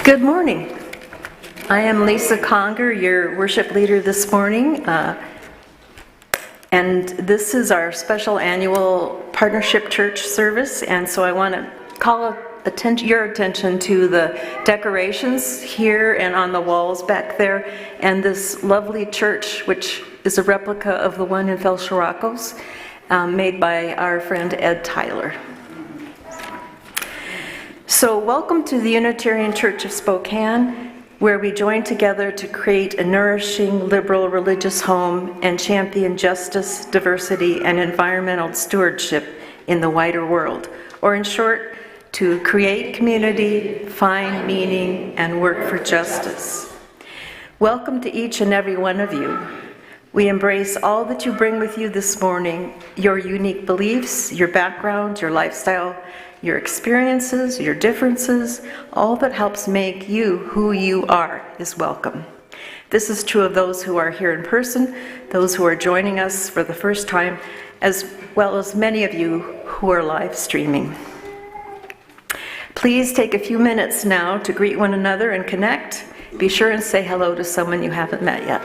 Good morning. I am Lisa Conger, your worship leader this morning, and this is our special annual Partnership Church service, and so I want to call your attention to the decorations here and on the walls back there, and this lovely church, which is a replica of the one in Felshiracos, made by our friend Ed Tyler. So welcome to the Unitarian Church of Spokane, where we join together to create a nourishing, liberal religious home and champion justice, diversity, and environmental stewardship in the wider world. Or in short, to create community, find meaning, and work for justice. Welcome to each and every one of you. We embrace all that you bring with you this morning, your unique beliefs, your background, your lifestyle, your experiences, your differences, all that helps make you who you are is welcome. This is true of those who are here in person, those who are joining us for the first time, as well as many of you who are live streaming. Please take a few minutes now to greet one another and connect. Be sure and say hello to someone you haven't met yet.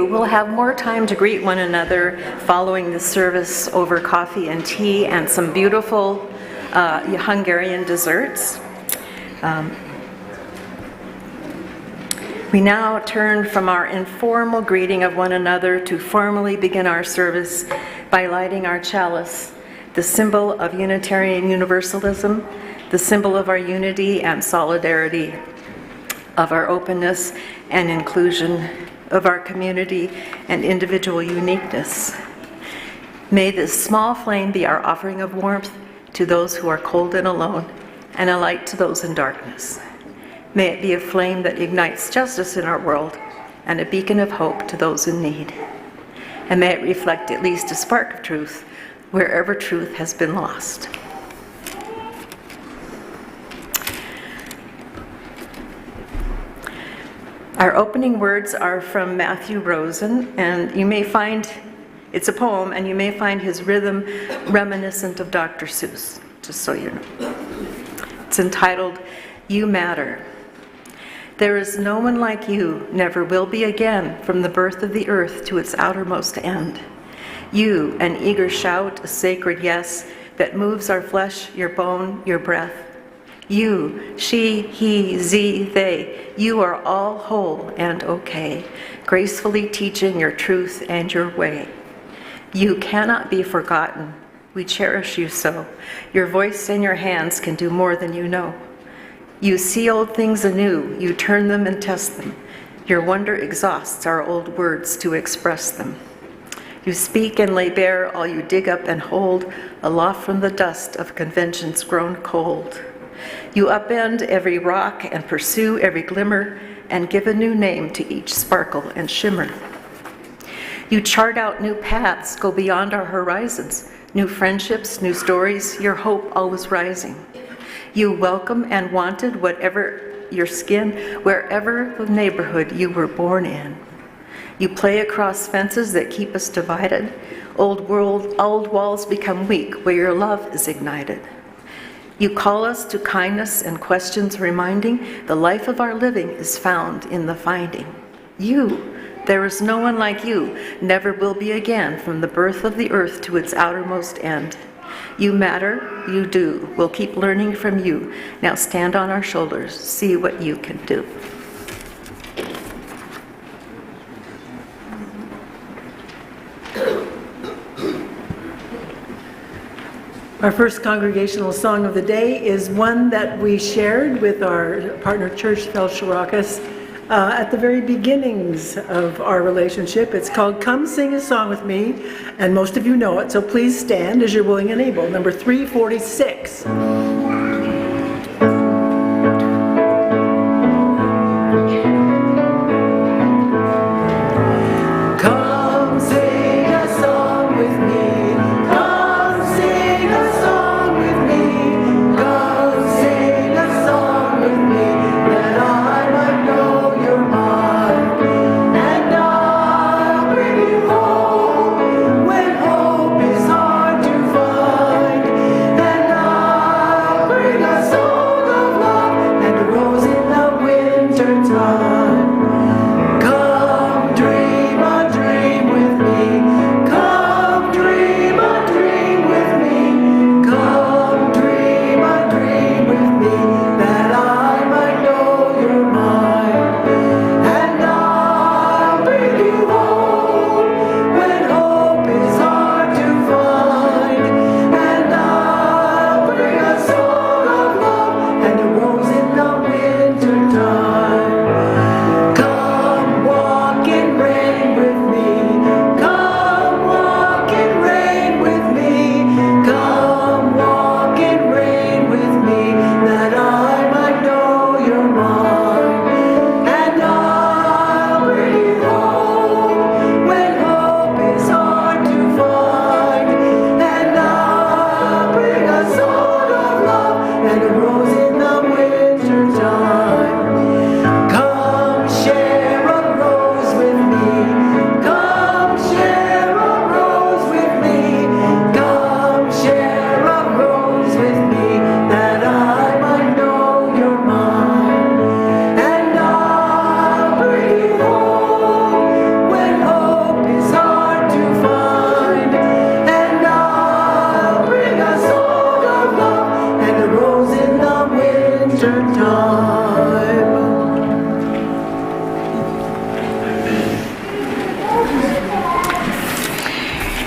We'll have more time to greet one another following the service over coffee and tea and some beautiful Hungarian desserts. We now turn from our informal greeting of one another to formally begin our service by lighting our chalice, the symbol of Unitarian Universalism, the symbol of our unity and solidarity, of our openness and inclusion, of our community and individual uniqueness. May this small flame be our offering of warmth to those who are cold and alone, and a light to those in darkness. May it be a flame that ignites justice in our world, and a beacon of hope to those in need. And may it reflect at least a spark of truth wherever truth has been lost. Our opening words are from Matthew Rosen, and you may find, it's a poem, and you may find his rhythm reminiscent of Dr. Seuss, just so you know. It's entitled, You Matter. There is no one like you, never will be again, from the birth of the earth to its outermost end. You, an eager shout, a sacred yes, that moves our flesh, your bone, your breath. You, she, he, ze, they, you are all whole and okay, gracefully teaching your truth and your way. You cannot be forgotten. We cherish you so. Your voice and your hands can do more than you know. You see old things anew, you turn them and test them. Your wonder exhausts our old words to express them. You speak and lay bare all you dig up and hold, aloft from the dust of conventions grown cold. You upend every rock and pursue every glimmer and give a new name to each sparkle and shimmer. You chart out new paths, go beyond our horizons, new friendships, new stories, your hope always rising. You welcome and wanted whatever your skin, wherever the neighborhood you were born in. You play across fences that keep us divided. Old walls become weak where your love is ignited. You call us to kindness and questions reminding the life of our living is found in the finding. You, there is no one like you, never will be again, from the birth of the earth to its outermost end. You matter, you do. We'll keep learning from you. Now stand on our shoulders, see what you can do. Our first congregational song of the day is one that we shared with our partner church, Fel Shirakas, at the very beginnings of our relationship. It's called Come Sing a Song With Me, and most of you know it, so please stand as you're willing and able. Number 346.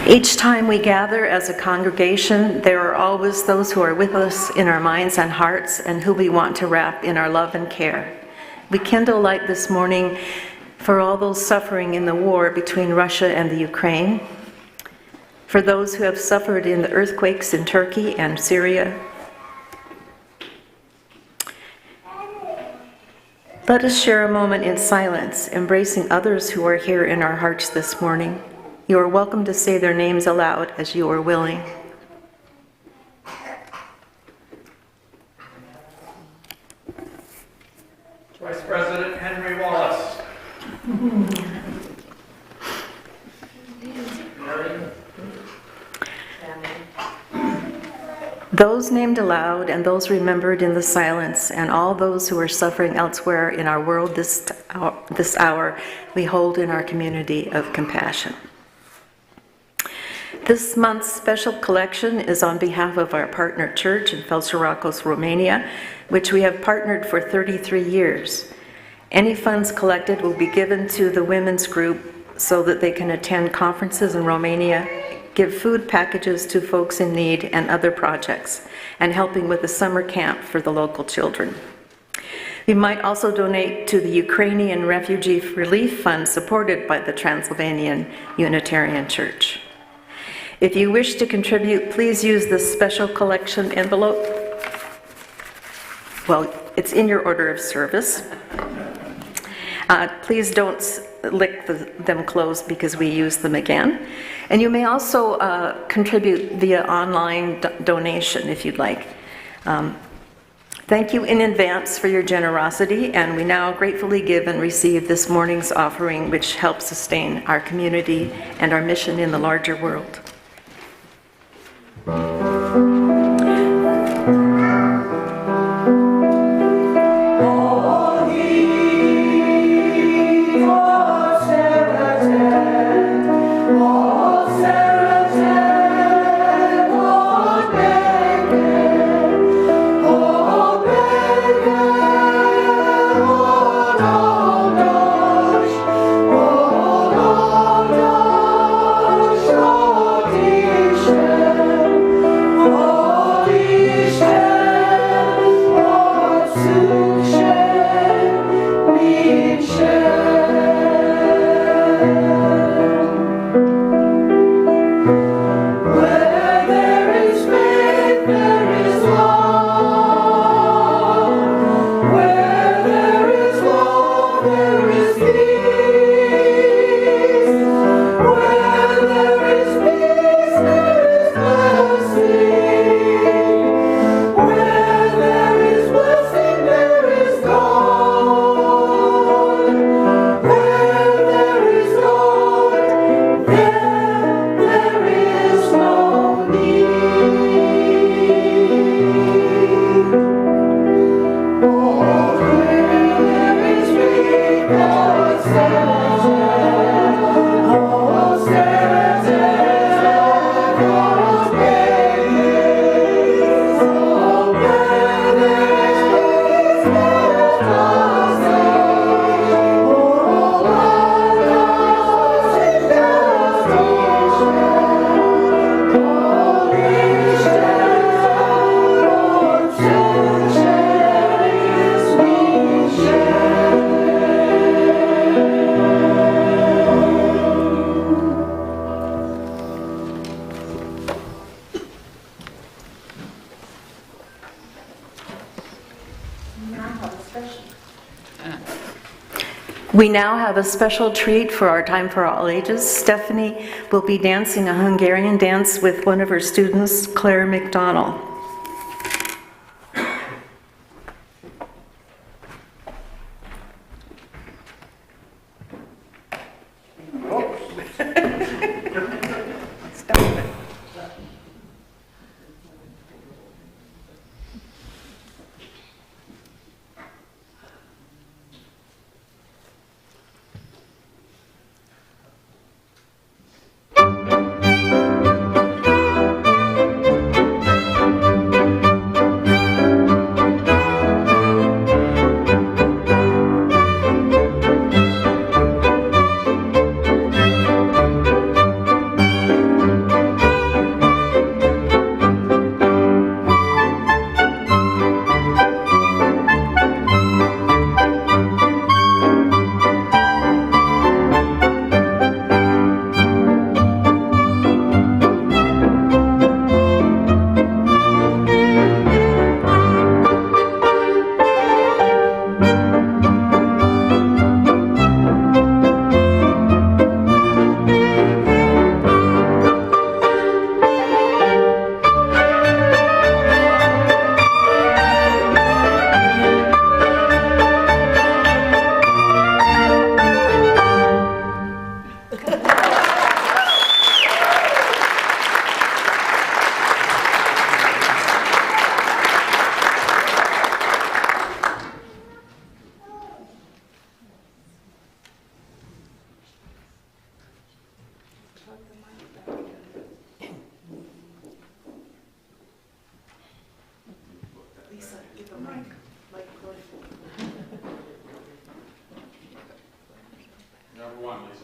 Each time we gather as a congregation, there are always those who are with us in our minds and hearts and who we want to wrap in our love and care. We kindle light this morning for all those suffering in the war between Russia and the Ukraine, for those who have suffered in the earthquakes in Turkey and Syria. Let us share a moment in silence, embracing others who are here in our hearts this morning. You are welcome to say their names aloud as you are willing. Vice President Henry Wallace. Those named aloud and those remembered in the silence, and all those who are suffering elsewhere in our world this hour, we hold in our community of compassion. This month's special collection is on behalf of our partner church in Felșuracos, Romania, which we have partnered for 33 years. Any funds collected will be given to the women's group so that they can attend conferences in Romania, give food packages to folks in need and other projects, and helping with a summer camp for the local children. We might also donate to the Ukrainian Refugee Relief Fund supported by the Transylvanian Unitarian Church. If you wish to contribute, please use this special collection envelope. Well, it's in your order of service. Please don't lick them closed because we use them again. And you may also contribute via online donation if you'd like. Thank you in advance for your generosity, and we now gratefully give and receive this morning's offering, which helps sustain our community and our mission in the larger world. We now have a special treat for our Time for All Ages. Stephanie will be dancing a Hungarian dance with one of her students, Claire McDonnell. Number one, Lisa.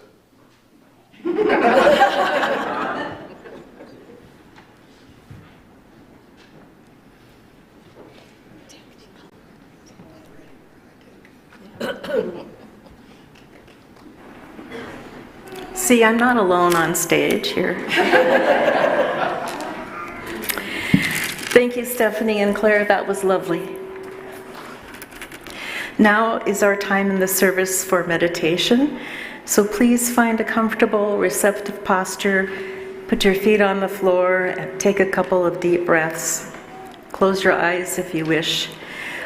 See, I'm not alone on stage here. Thank you, Stephanie and Claire. That was lovely. Now is our time in the service for meditation. So please find a comfortable, receptive posture. Put your feet on the floor and take a couple of deep breaths. Close your eyes if you wish.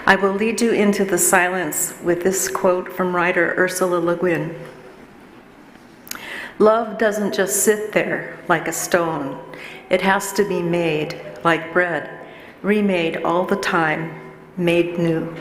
I will lead you into the silence with this quote from writer Ursula Le Guin. Love doesn't just sit there like a stone. It has to be made like bread, remade all the time, made new.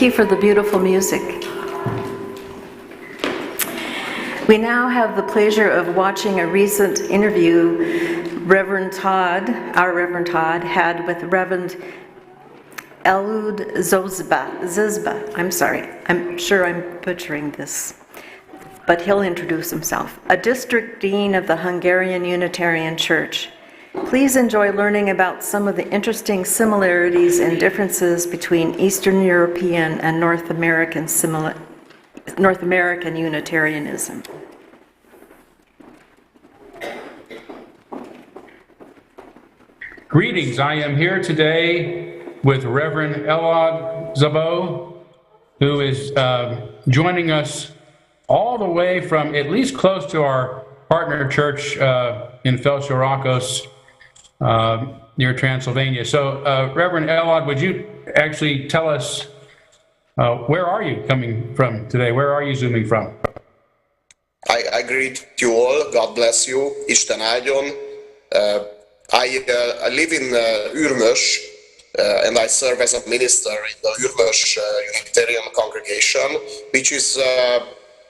you for the beautiful music. We now have the pleasure of watching a recent interview our Reverend Todd, had with Reverend Elud Zizba. I'm sorry, I'm sure I'm butchering this, but he'll introduce himself. A district dean of the Hungarian Unitarian Church. Please enjoy learning about some of the interesting similarities and differences between Eastern European and North American Unitarianism. Greetings. I am here today with Reverend Elad Zabo, who is joining us all the way from at least close to our partner church in Felshorokos near Transylvania. So, Reverend Elad, would you actually tell us where are you coming from today? Where are you zooming from? I greet you all. God bless you. Isten áldjon. I live in Ürmös, and I serve as a minister in the Ürmös Unitarian congregation, which is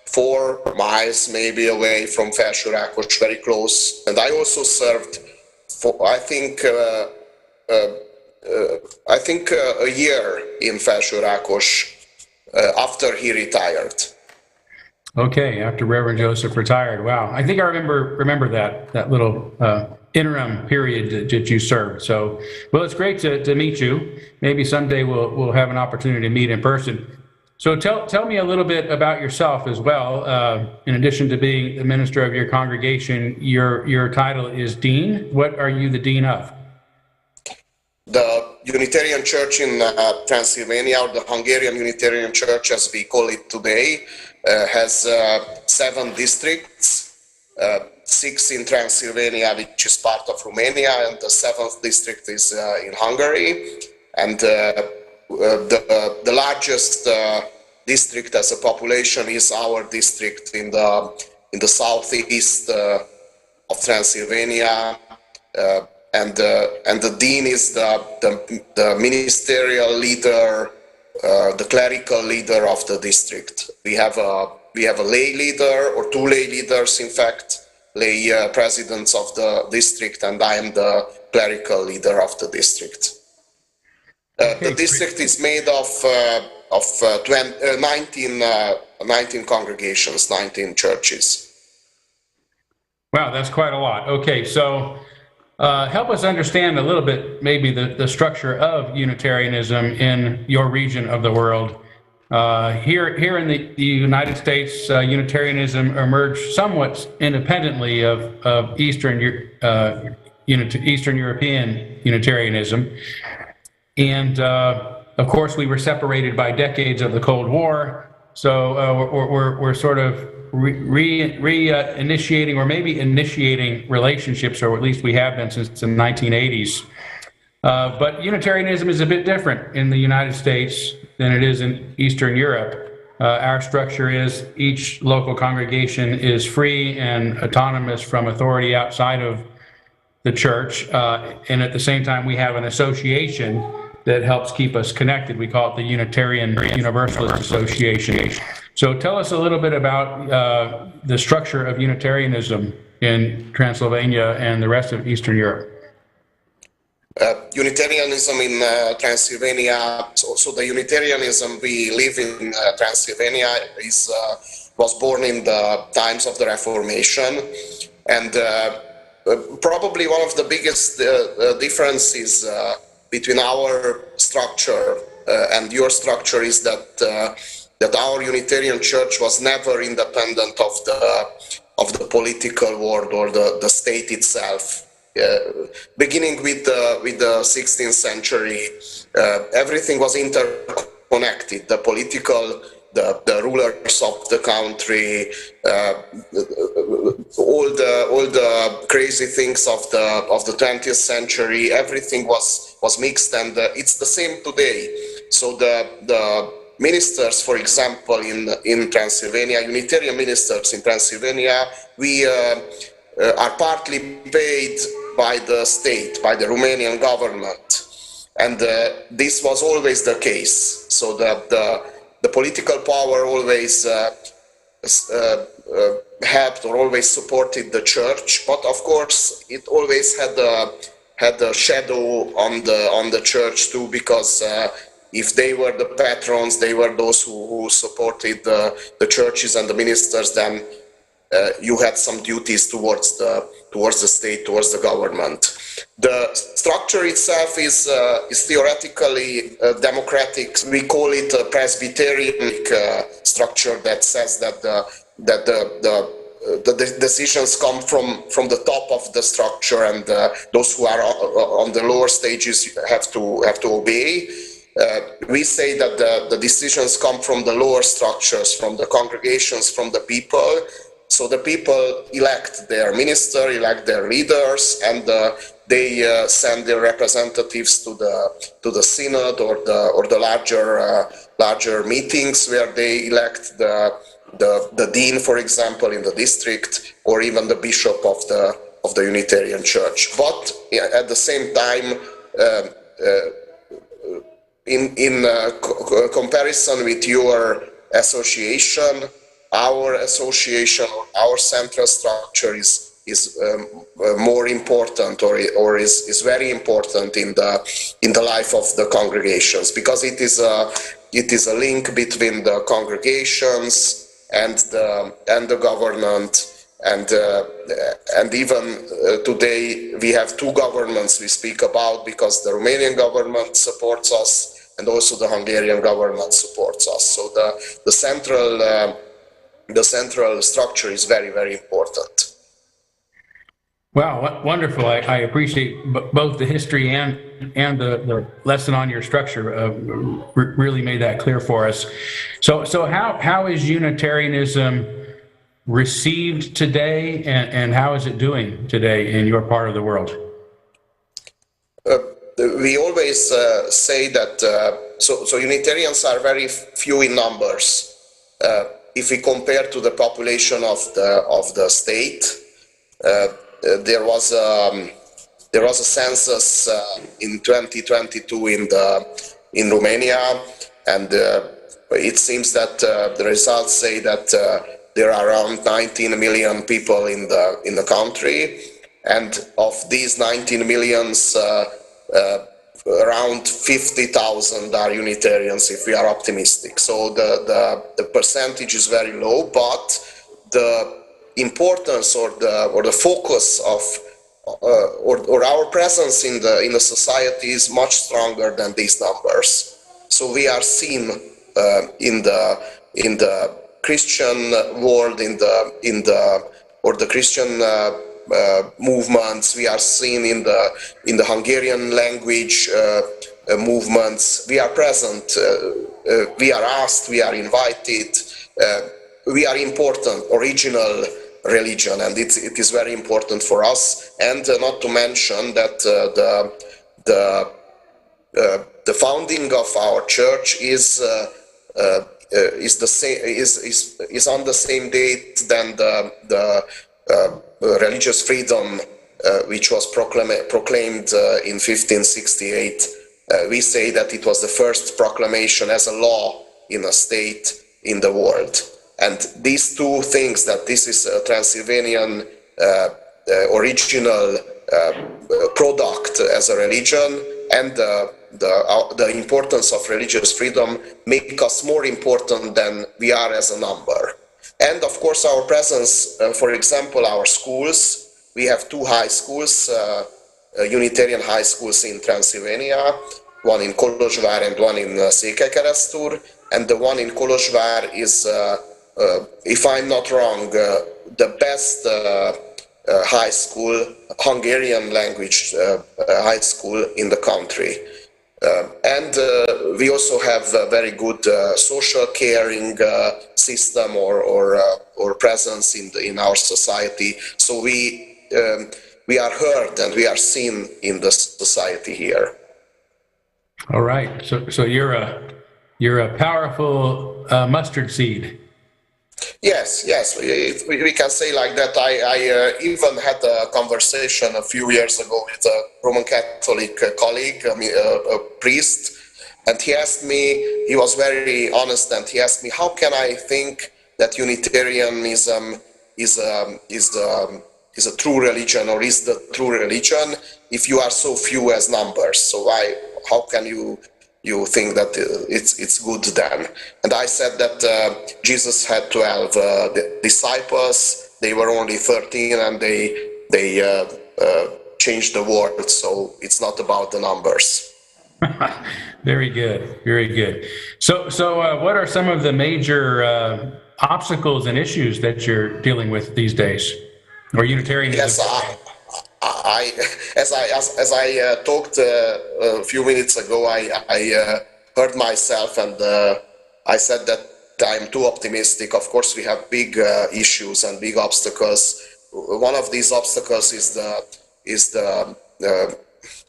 4 miles maybe away from Felshorokos, very close. And I also served for, I think a year in Felshorokos after he retired. Okay, after Reverend Joseph retired. Wow, I think I remember that little interim period that you served. So, well, it's great to meet you. Maybe someday we'll have an opportunity to meet in person. So tell me a little bit about yourself as well. In addition to being the minister of your congregation, your title is dean. What are you the dean of? The Unitarian Church in Transylvania, or the Hungarian Unitarian Church as we call it today, has 7 districts, 6 in Transylvania, which is part of Romania, and the 7th district is in Hungary. And the largest district as a population is our district in the southeast of Transylvania. And the dean is the ministerial leader, the clerical leader of the district. We have a lay leader, or 2 lay leaders, in fact, lay presidents of the district, and I am the clerical leader of the district. The district is made of 19 congregations, 19 churches. Wow, that's quite a lot. Okay, so help us understand a little bit, maybe the structure of Unitarianism in your region of the world. Here in the United States, Unitarianism emerged somewhat independently of Eastern European Unitarianism. And of course, we were separated by decades of the Cold War. So we're sort of reinitiating, or maybe initiating relationships, or at least we have been since the 1980s. But Unitarianism is a bit different in the United States than it is in Eastern Europe. Our structure is each local congregation is free and autonomous from authority outside of the church. And at the same time, we have an association that helps keep us connected. We call it the Unitarian Universalist Association. So tell us a little bit about the structure of Unitarianism in Transylvania and the rest of Eastern Europe. Unitarianism in Transylvania, so the Unitarianism we live in Transylvania was born in the times of the Reformation, and probably one of the biggest differences between our structure and your structure is that our Unitarian Church was never independent of the political world or the state itself. Beginning with the 16th century, everything was interconnected. The political, the rulers of the country, all the crazy things of the 20th century, everything was mixed, and it's the same today. So the ministers, for example, in Transylvania, Unitarian ministers in Transylvania, we are partly paid by the state, by the Romanian government. And this was always the case. So the political power always helped or always supported the church, but of course it always had a shadow on the church too, because if they were the patrons, they were those who supported the churches and the ministers, then you had some duties towards the state, towards the government. The structure itself is theoretically democratic. We call it a Presbyterian structure that says that the decisions come from the top of the structure, and those who are on the lower stages have to obey. We say that the decisions come from the lower structures, from the congregations, from the people. So the people elect their minister, elect their leaders, and they send their representatives to the synod or the larger meetings, where they elect the dean, for example, in the district, or even the bishop of the Unitarian Church. But at the same time, in comparison with your association, our association, our central structure is more important, or is very important in the life of the congregations, because it is a link between the congregations and the government, and even today we have two governments we speak about, because the Romanian government supports us and also the Hungarian government supports us. So the central structure is very, very important. Wow, wonderful. I appreciate both the history and the lesson on your structure. Really made that clear for us. So how is Unitarianism received today, and how is it doing today in your part of the world? We always say that so Unitarians are very few in numbers. If we compare to the population of the state, there was a census in 2022 in Romania, and it seems that the results say that there are around 19 million people in the country, and of these 19 millions, around 50,000 are Unitarians, if we are optimistic. So the percentage is very low, but the importance or the focus of or our presence in the society is much stronger than these numbers. So we are seen in the Christian world, in the Christian movements. We are seen in the Hungarian language movements. We are present. We are asked. We are invited. We are important, original religion, and it is very important for us. And not to mention that the founding of our church is the same, is on the same date than the religious freedom which was proclaimed in 1568. We say that it was the first proclamation as a law in a state in the world. And these two things, that this is a Transylvanian original product as a religion, and the importance of religious freedom, make us more important than we are as a number. And of course our presence, for example, our schools, we have two high schools, Unitarian high schools in Transylvania, one in Kolozsvár and one in Székelykeresztúr, and the one in Kolozsvár is, if I'm not wrong, the best high school, Hungarian language high school in the country. And we also have a very good social caring system or presence in our society. So we are heard and we are seen in the society here. All right. So you're a powerful mustard seed. Yes, we can say like that. I even had a conversation a few years ago with a Roman Catholic colleague, a priest, and he asked me, he was very honest, and he asked me, how can I think that Unitarianism is a true religion, or is the true religion, if you are so few as numbers? So how can you think that it's good then? And I said that Jesus had 12 disciples. They were only 13, and they changed the world. So it's not about the numbers. Very good, very good. So what are some of the major obstacles and issues that you're dealing with these days, or Unitarianism? Yes, as I talked a few minutes ago, I heard myself, and I said that I'm too optimistic. Of course, we have big issues and big obstacles. One of these obstacles is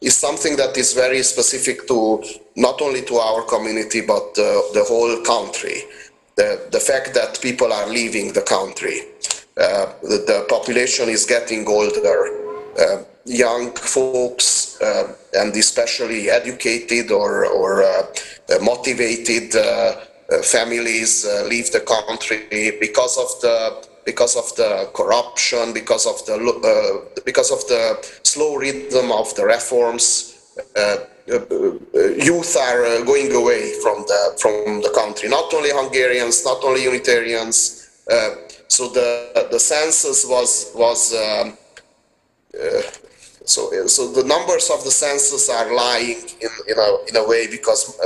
something that is very specific to not only to our community but the whole country. The fact that people are leaving the country. The population is getting older. Young folks and especially educated or motivated families leave the country because of the corruption, because of the slow rhythm of the reforms. Youth are going away from the country. Not only Hungarians, not only Unitarians. So the census was. So the numbers of the census are lying in a way, because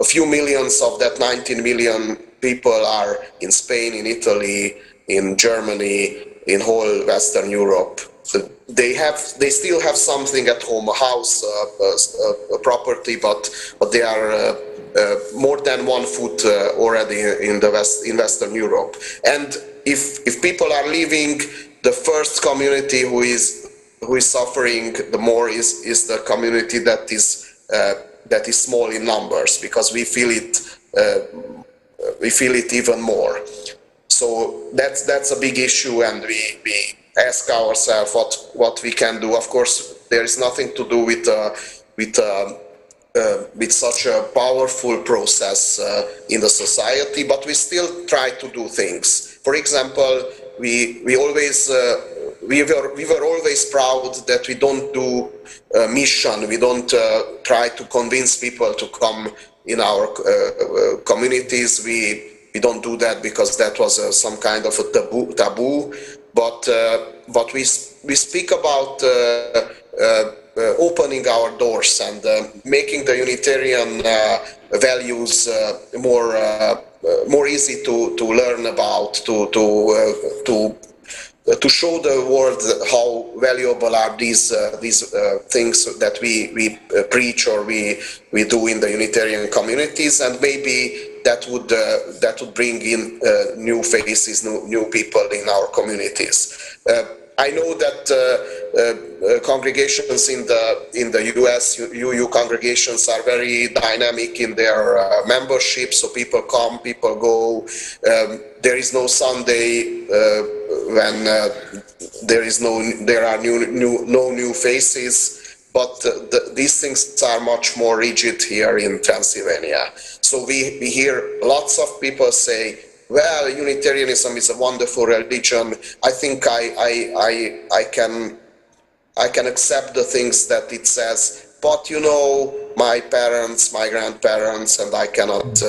a few millions of that 19 million people are in Spain, in Italy, in Germany, in whole Western Europe. So they still have something at home, a house, a property, but they are more than 1 foot already in Western Europe. And if people are leaving, the first community who is suffering the more is the community that is small in numbers, because we feel it even more. So that's a big issue, and we ask ourselves what we can do. Of course, there is nothing to do with such a powerful process in the society, but we still try to do things. For example, we were always proud that we don't do mission. We don't try to convince people to come in our communities. We don't do that because that was some kind of a taboo. But we speak about opening our doors and making the Unitarian values more easy to learn about, to show the world how valuable are these things that we preach or we do in the Unitarian communities, and maybe that would bring in new faces, new people in our communities. I know that congregations in the US, UU congregations, are very dynamic in their membership. So people come, people go. There is no Sunday when there are no new faces. But these things are much more rigid here in Transylvania. So we hear lots of people say, well, Unitarianism is a wonderful religion. I think I can accept the things that it says, but my parents, my grandparents, and I cannot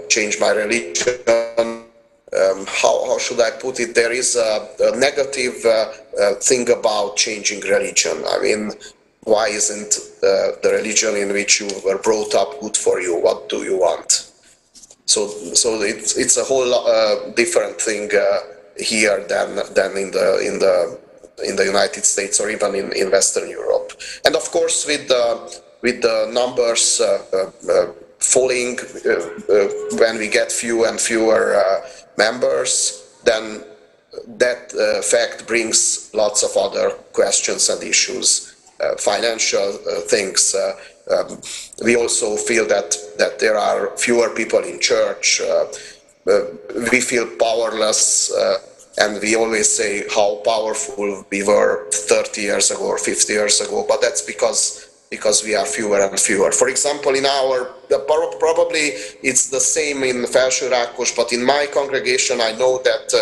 change my religion. How should I put it? There is a negative thing about changing religion. I mean, why isn't the religion in which you were brought up good for you? What do you want? So it's a whole different thing here than in the United States or even in Western Europe. And of course, with the numbers falling, when we get fewer and fewer members, then that fact brings lots of other questions and issues, financial things. We also feel that there are fewer people in church. we feel powerless, and we always say how powerful we were 30 years ago or 50 years ago, but that's because we are fewer and fewer. For example, in probably it's the same in Felsőrákos, but in my congregation I know that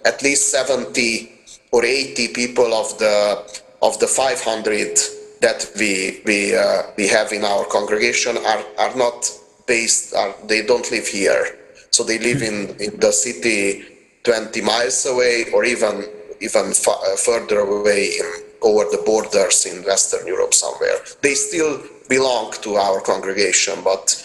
at least 70 or 80 people of the 500 that we have in our congregation are not based, they don't live here. So they live in the city 20 miles away, or even further away over the borders in Western Europe somewhere. They still belong to our congregation, but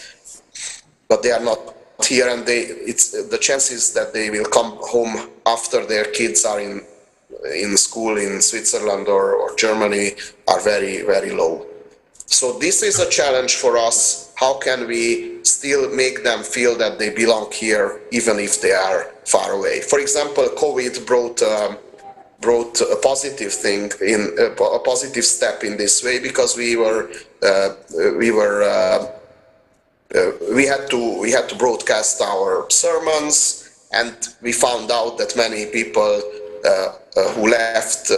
they are not here, and the chances that they will come home after their kids are in school in Switzerland or Germany are very, very low. So this is a challenge for us. How can we still make them feel that they belong here, even if they are far away? For example, COVID brought a positive thing, a positive step in this way, because we had to broadcast our sermons, and we found out that many people who left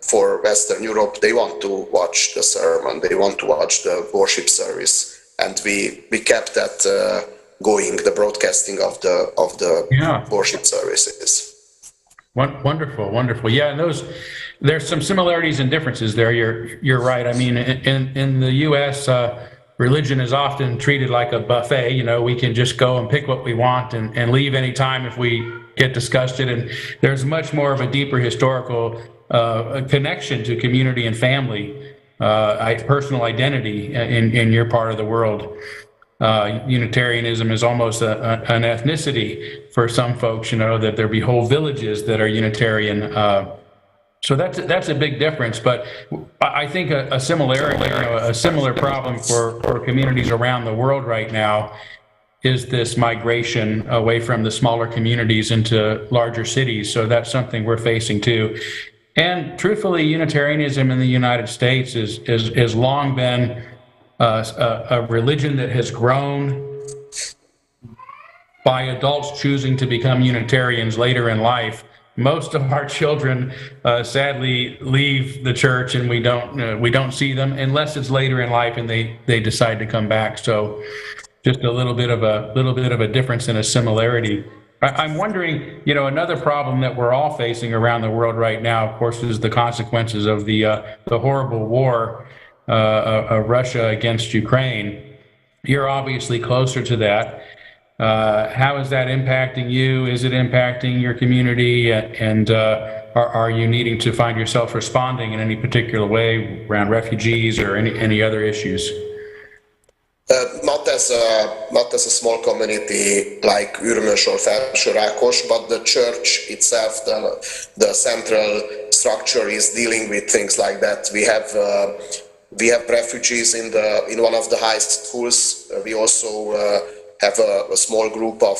for Western Europe, they want to watch the sermon, they want to watch the worship service, and we kept that going, the broadcasting of the worship services. Wonderful. Yeah, and there's some similarities and differences there. You're right. I mean, in the U.S., religion is often treated like a buffet. You know, we can just go and pick what we want and leave any time if we get disgusted. And there's much more of a deeper historical connection to community and family, personal identity in your part of the world. Unitarianism is almost an ethnicity for some folks, you know, that there be whole villages that are Unitarian. So that's a big difference. But I think a similar problem for communities around the world right now is this migration away from the smaller communities into larger cities. So that's something we're facing too. And truthfully, Unitarianism in the United States has long been a religion that has grown by adults choosing to become Unitarians later in life. Most of our children sadly leave the church, and we don't see them unless it's later in life and they decide to come back. So just a little bit of a difference and a similarity. I'm wondering, you know, another problem that we're all facing around the world right now, of course, is the consequences of the horrible war of Russia against Ukraine. You're obviously closer to that. How is that impacting you? Is it impacting your community? And are you needing to find yourself responding in any particular way around refugees or any other issues? Not as a small community like Ürmös or Felsőrákos, but the church itself, the central structure is dealing with things like that. We have refugees in one of the high schools. We also have a small group of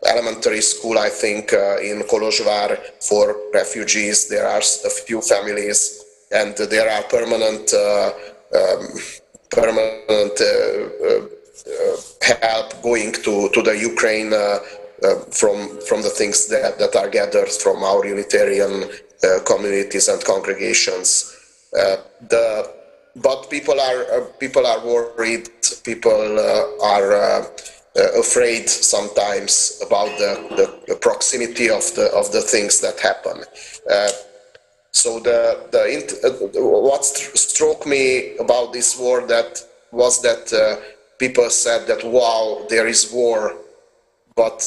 elementary school, I think, in Kolozsvár for refugees. There are a few families, and there are permanent help going to the Ukraine from the things that are gathered from our Unitarian communities and congregations. But people are worried. People are afraid sometimes about the proximity of the things that happen. So what struck me about this war was that people said that, wow, there is war, but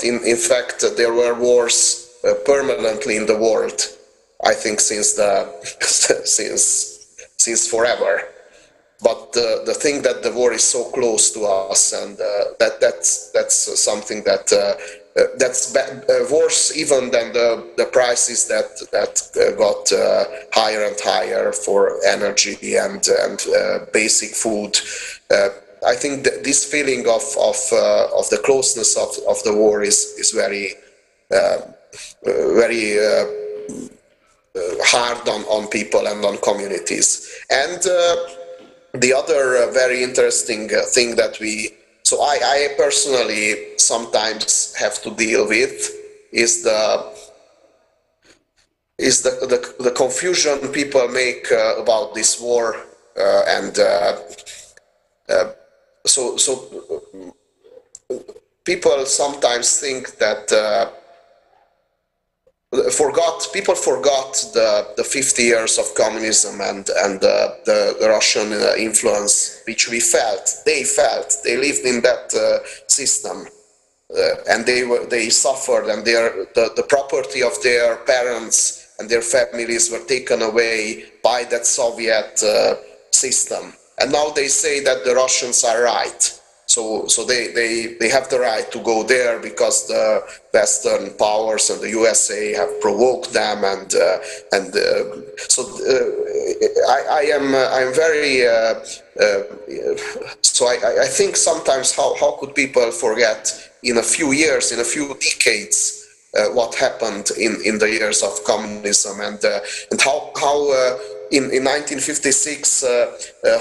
in fact there were wars permanently in the world. I think since forever. But the thing that the war is so close to us, and that's something that's worse even than the prices that got higher and higher for energy and basic food. I think that this feeling of the closeness of the war is very hard on people and on communities. And the other very interesting thing that we So I personally sometimes have to deal with is the confusion people make about this war, and so people sometimes think that people forgot the 50 years of communism and the Russian influence, which they they lived in that system. And they suffered, and the property of their parents and their families were taken away by that Soviet system. And now they say that the Russians are right. So they have the right to go there because the Western powers and the USA have provoked them, I'm very so I think sometimes how could people forget in a few years, in a few decades, what happened in the years of communism, and how in 1956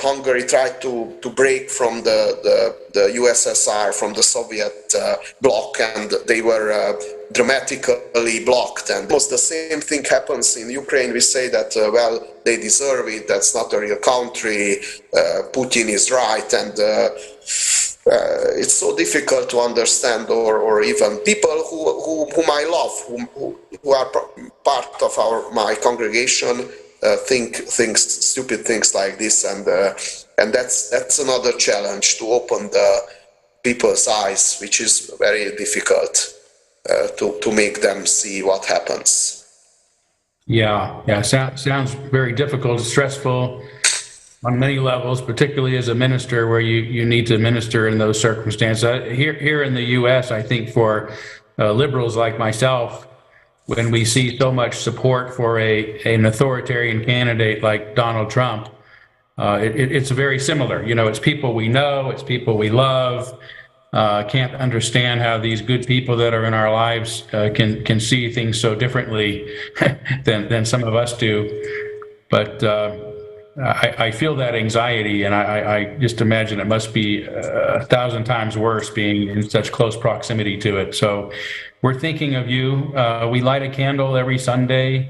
Hungary tried to break from the USSR, from the Soviet bloc, and they were dramatically blocked. And almost the same thing happens in Ukraine. We say that well, they deserve it, that's not a real country, Putin is right, and it's so difficult to understand, or even people whom I love, who are part of my congregation, think stupid things like this, and that's another challenge, to open the people's eyes, which is very difficult to make them see what happens. Yeah. Sounds very difficult, stressful on many levels, particularly as a minister, where you need to minister in those circumstances. Here in the U.S., I think for liberals like myself, when we see so much support for an authoritarian candidate like Donald Trump, it's very similar. It's people we know, it's people we love. Can't understand how these good people that are in our lives can see things so differently than some of us do. But I feel that anxiety, and I just imagine it must be 1,000 times worse being in such close proximity to it. So we're thinking of you. We light a candle every Sunday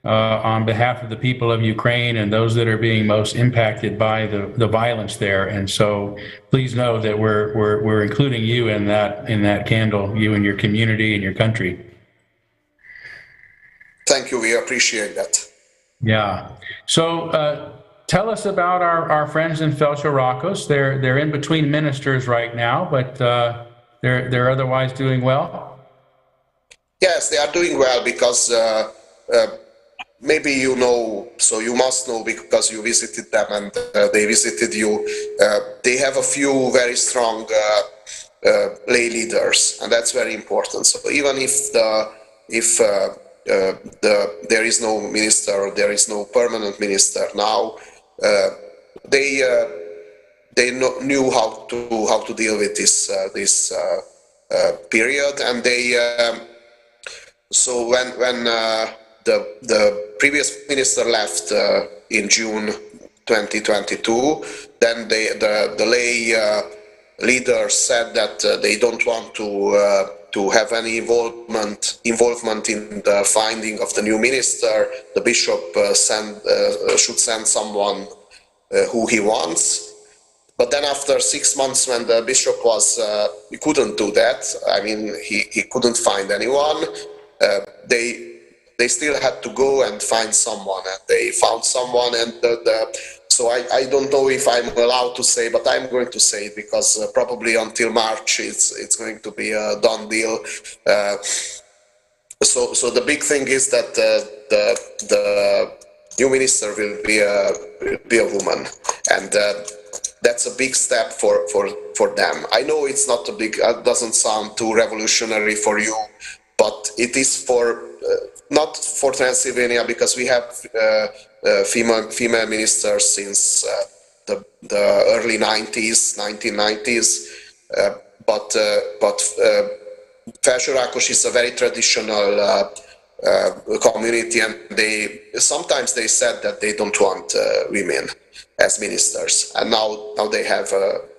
on behalf of the people of Ukraine and those that are being most impacted by the violence there. And so please know that we're including you in that candle, you and your community and your country. Thank you. We appreciate that. Yeah. So tell us about our friends in Fel-Sharrakos. They're in between ministers right now, but they're otherwise doing well. Yes, they are doing well because maybe you know, so you must know because you visited them and they visited you. They have a few very strong lay leaders, and that's very important. So even if there is no minister, or there is no permanent minister now, they knew how to deal with this period, and they so when the previous minister left in June 2022, then the lay leaders said that they don't want to have any involvement in the finding of the new minister. The bishop should send someone who he wants. But then after 6 months, when the bishop he couldn't do that. I mean, he couldn't find anyone. They still had to go and find someone, and they found someone. And so I don't know if I'm allowed to say, but I'm going to say it because probably until March it's going to be a done deal. So the big thing is that the new minister will be a woman, and that's a big step for them. I know it's not a big. It doesn't sound too revolutionary for you, but it is for. Not for Transylvania, because we have female ministers since the early 1990s. But Fel-Sharrakos is a very traditional community, and sometimes they said that they don't want women as ministers, and now they have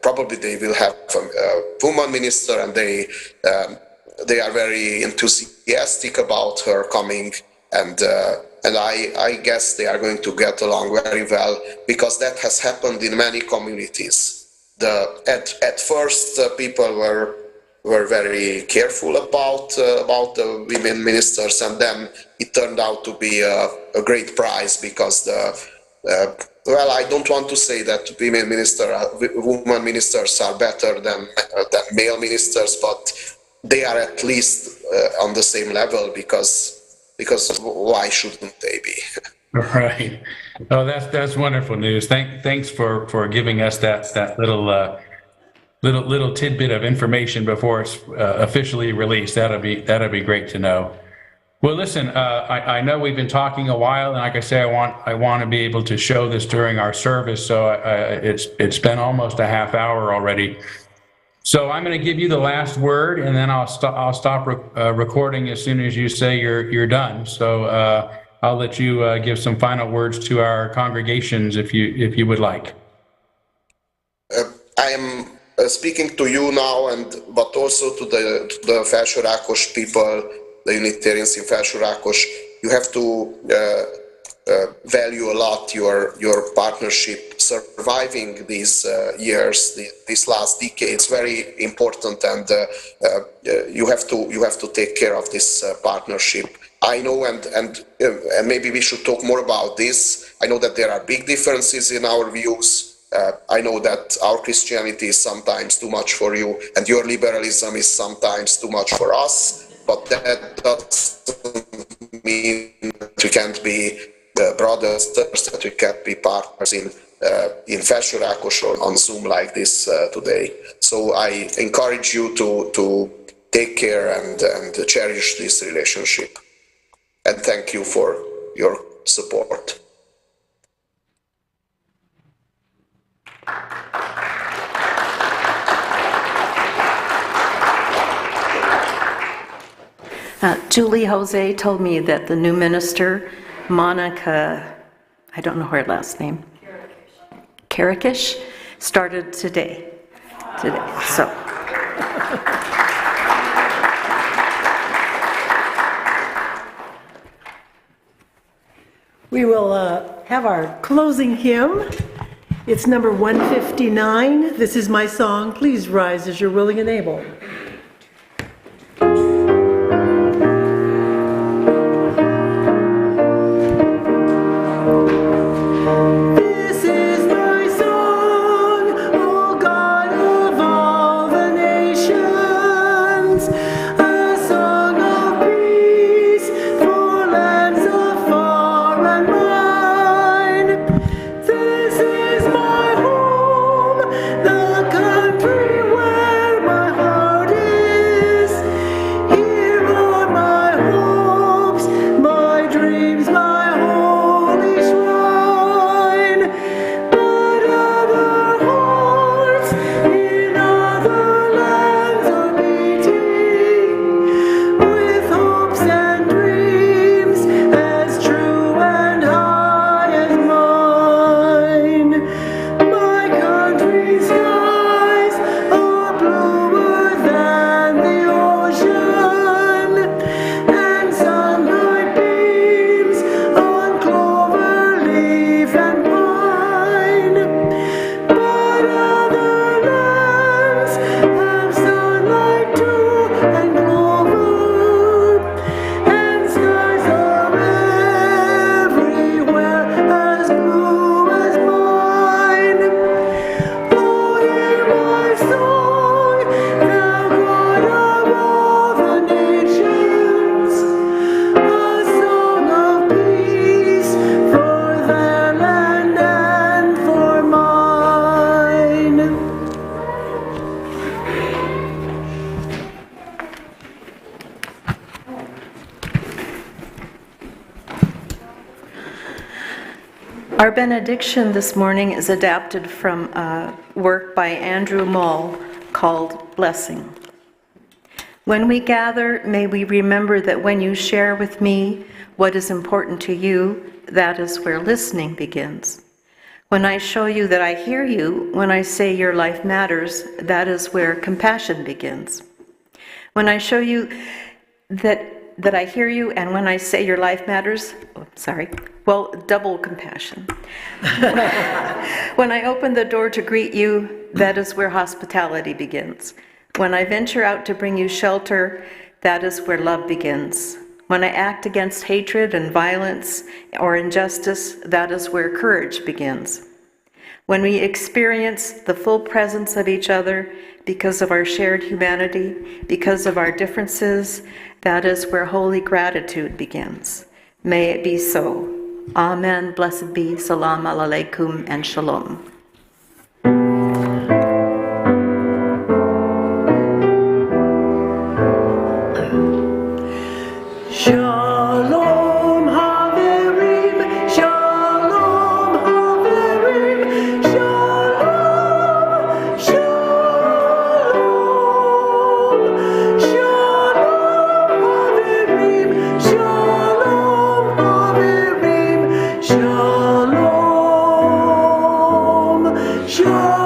probably they will have a woman minister, and they are very enthusiastic about her coming, and I guess they are going to get along very well, because that has happened in many communities. At first people were very careful about the women ministers, and then it turned out to be a great prize, because well, I don't want to say that women ministers are better than male ministers, but they are at least on the same level, because why shouldn't they be? Right. Oh, that's wonderful news. Thanks for giving us that little tidbit of information before it's officially released. That'll be great to know. Well, listen, I know we've been talking a while, and like I say, I want to be able to show this during our service. So it's been almost a half hour already. So I'm going to give you the last word, and then I'll stop recording as soon as you say you're done. So I'll let you give some final words to our congregations if you would like. I am speaking to you now, but also to the Felső-Rákos people, the Unitarians in Felső-Rákos. You have to value a lot your partnership, surviving these years, these last decades. Very important, and you have to take care of this partnership. I know, and maybe we should talk more about this. I know that there are big differences in our views. I know that our Christianity is sometimes too much for you, and your liberalism is sometimes too much for us. But that doesn't mean that we can't be brothers, that we can't be partners in Felső-Rákos or on Zoom like this today. So I encourage you to take care and cherish this relationship. And thank you for your support. Julie Jose told me that the new minister, Monica, I don't know her last name, Karakish, started today. So. We will have our closing hymn. It's number 159. This is my song. Please rise as you're willing and able. Our benediction this morning is adapted from a work by Andrew Mull called Blessing. When we gather, may we remember that when you share with me what is important to you, that is where listening begins. When I show you that I hear you, when I say your life matters, that is where compassion begins. When I show you that I hear you, and when I say your life matters, double compassion. When I open the door to greet you, that is where hospitality begins. When I venture out to bring you shelter, that is where love begins. When I act against hatred and violence or injustice, that is where courage begins. When we experience the full presence of each other because of our shared humanity, because of our differences, that is where holy gratitude begins. May it be so. Amen. Blessed be. Salam aleikum and shalom. Shalom Haverim, Shalom Haverim, Shalom, Shalom, Shalom Haverim, Shalom Haverim, Shalom, Shalom.